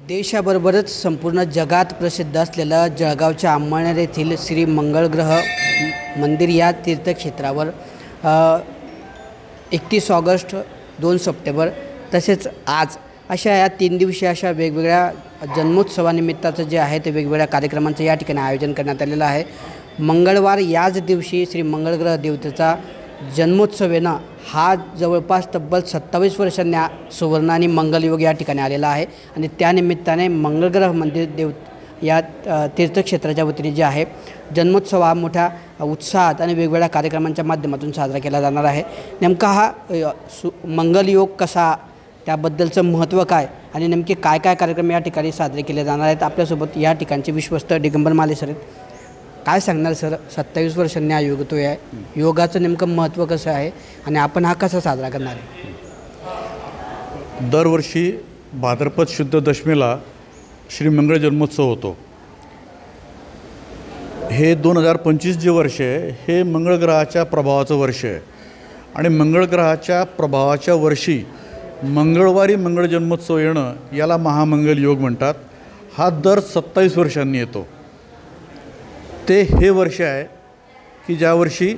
देशाबरोबरच संपूर्ण जगात प्रसिद्ध असलेलं जळगावच्या अंमळनेर येथील श्री मंगळग्रह मंदिर या तीर्थक्षेत्रावर 31 ऑगस्ट 2 सप्टेंबर तसेच आज अशा या 3 दिवसीय अशा वेगवेगळ्या जन्मोत्सवानिमित्ताचं जे आहे ते वेगवेगळ्या कार्यक्रमांचं या ठिकाणी आयोजन करण्यात आलेलं आहे। मंगळवार याच दिवशी श्री मंगळग्रह देवतेचा जन्मोत्सव येणं हा जवळपास तब्बल 27 वर्षांनी सुवर्ण आणि मंगलयोग या ठिकाणी आलेला आहे आणि त्यानिमित्ताने मंगळग्रह मंदिर देव या तीर्थक्षेत्राच्या वतीने जे आहे जन्मोत्सव हा मोठ्या उत्साहात आणि वेगवेगळ्या कार्यक्रमांच्या माध्यमातून साजरा केला जाणार आहे। नेमका हा मंगलयोग कसा, त्याबद्दलचं महत्त्व काय आणि नेमके काय काय कार्यक्रम या ठिकाणी साजरे केले जाणार आहेत, आपल्यासोबत या ठिकाणचे विश्वस्त दिगंबर माले सर काय सांगणार सर? 27 वर्षांनी हा योग तो आहे, योगाचं नेमकं महत्त्व कसं आहे आणि आपण हा कसा साजरा करणार आहे? दरवर्षी भाद्रपद शुद्ध दशमीला श्री मंगळ जन्मोत्सव होतो। हे 2025 जे वर्ष आहे हे मंगळग्रहाच्या प्रभावाचं वर्ष आहे आणि मंगळग्रहाच्या प्रभावाच्या वर्षी मंगळवारी मंगळ जन्मोत्सव येणं याला महामंगल योग म्हणतात। हा दर 27 वर्षांनी येतो। ते हे वर्ष आहे की ज्या वर्षी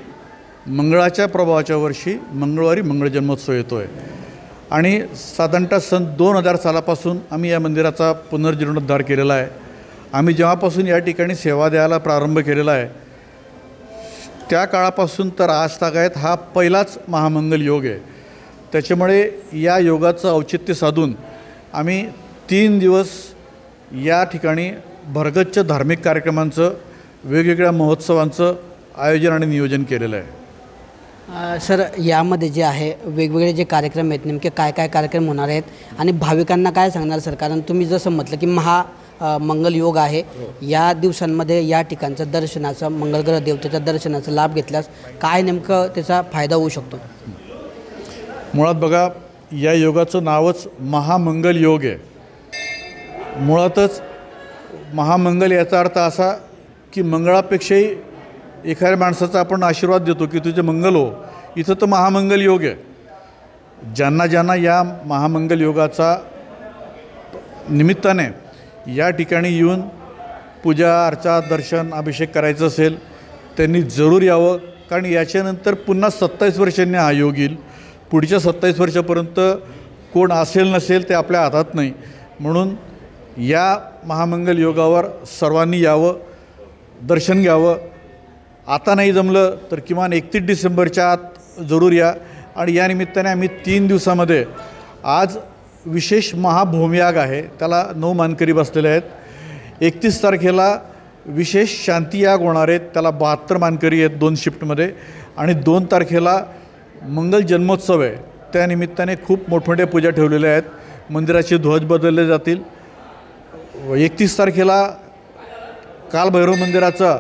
मंगळाच्या प्रभावाच्या वर्षी मंगळवारी मंगळ जन्मोत्सव येतो आहे आणि साधारणतः सन 2000 सालापासून आम्ही या मंदिराचा पुनर्जीर्णोद्धार केलेला आहे। आम्ही जेव्हापासून या ठिकाणी सेवा द्यायला प्रारंभ केलेला आहे त्या काळापासून तर आज तागायत हा पहिलाच महामंगल योग आहे। त्याच्यामुळे या योगाचं औचित्य साधून आम्ही 3 दिवस या ठिकाणी भरगच्च धार्मिक कार्यक्रमांचं वेगवेगळ्या महोत्सवांचं आयोजन आणि नियोजन केलेलं आहे। सर, यामध्ये जे आहे वेगवेगळे जे कार्यक्रम आहेत नेमके काय काय कार्यक्रम होणार आहेत आणि भाविकांना काय सांगणार सर? कारण तुम्ही जसं म्हटलं की मंगल योग आहे, या दिवसांमध्ये या ठिकाणचं दर्शनाचं मंगळग्रह देवतेच्या दर्शनाचा लाभ घेतल्यास काय नेमकं त्याचा फायदा होऊ शकतो? मुळात बघा, या योगाचं नावच महामंगल योग आहे। मुळातच महामंगल याचा अर्थ असा की मंगळापेक्षाही एखाद्या माणसाचा आपण आशीर्वाद देतो की तुझे मंगल हो, इथं तर महामंगल योग आहे। ज्यांना ज्यांना या महामंगल योगाचा निमित्ताने या ठिकाणी येऊन पूजा अर्चा दर्शन अभिषेक करायचं असेल त्यांनी जरूर यावं, कारण याच्यानंतर पुन्हा 27 वर्षांनी हा योग येईल। पुढच्या 27 वर्षापर्यंत कोण असेल नसेल ते आपल्या हातात नाही, म्हणून या महामंगल योगावर सर्वांनी यावं, दर्शन घ्यावं। आता नाही जमलं तर किमान 31 डिसेंबरच्या आत जरूर या आणि या निमित्ताने आम्ही 3 दिवसामध्ये आज विशेष महाभूमयाग आहे, त्याला 9 मानकरी बसलेले आहेत। 31 तारखेला विशेष शांतियाग होणार आहेत, त्याला 72 मानकरी आहेत 2 शिफ्टमध्ये आणि 2 तारखेला मंगल जन्मोत्सव आहे, त्या निमित्ताने खूप मोठमोठ्या पूजा ठेवलेल्या आहेत। मंदिराचे ध्वज बदलले जातील। 31 तारखेला कालभैरव मंदिराचा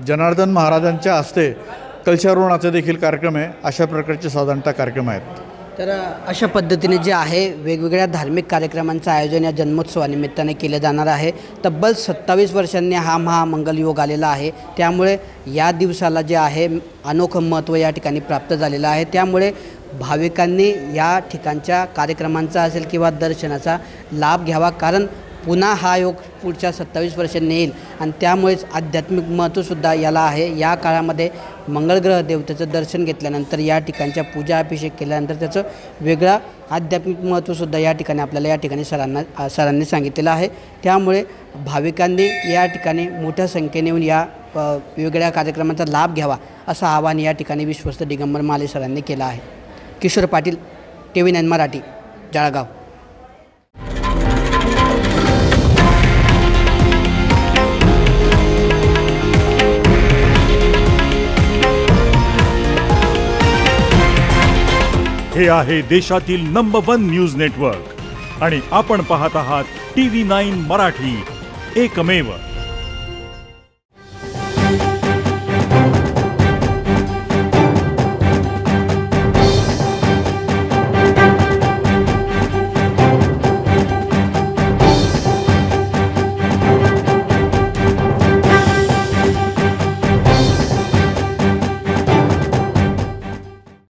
जनार्दन महाराजांच्या हस्ते कलशारोहणाचा देखील कार्यक्रम आहे। अशा प्रकारचे साधारणतः कार्यक्रम आहेत। तर अशा पद्धतीने जे आहे वेगवेगळ्या धार्मिक कार्यक्रमांचं आयोजन या जन्मोत्सवानिमित्ताने केलं जाणार आहे। तब्बल 27 वर्षांनी हा महामंगल योग आलेला आहे, त्यामुळे या दिवसाला जे आहे अनोखं महत्त्व या ठिकाणी प्राप्त झालेलं आहे। त्यामुळे भाविकांनी या ठिकाणच्या कार्यक्रमांचा असेल किंवा दर्शनाचा लाभ घ्यावा, कारण पुन्हा हा योग पुढच्या 27 वर्षांनी येईल आणि त्यामुळेच आध्यात्मिक महत्त्वसुद्धा याला आहे। या काळामध्ये मंगळग्रह देवतेचं दर्शन घेतल्यानंतर या ठिकाणच्या पूजा अभिषेक केल्यानंतर त्याचं वेगळं आध्यात्मिक महत्त्वसुद्धा या ठिकाणी आपल्याला या ठिकाणी सरांनी सांगितलेलं आहे। त्यामुळे भाविकांनी या ठिकाणी मोठ्या संख्येने येऊन या वेगवेगळ्या कार्यक्रमांचा लाभ घ्यावा असं आवाहन या ठिकाणी विश्वस्त दिगंबर माले सरांनी केलं आहे। किशोर पाटील, TV9 मराठी, जळगाव। हे आहे देशातील नंबर 1 न्यूज नेटवर्क आणि आपण पाहत आहात TV9 मराठी, एकमेव।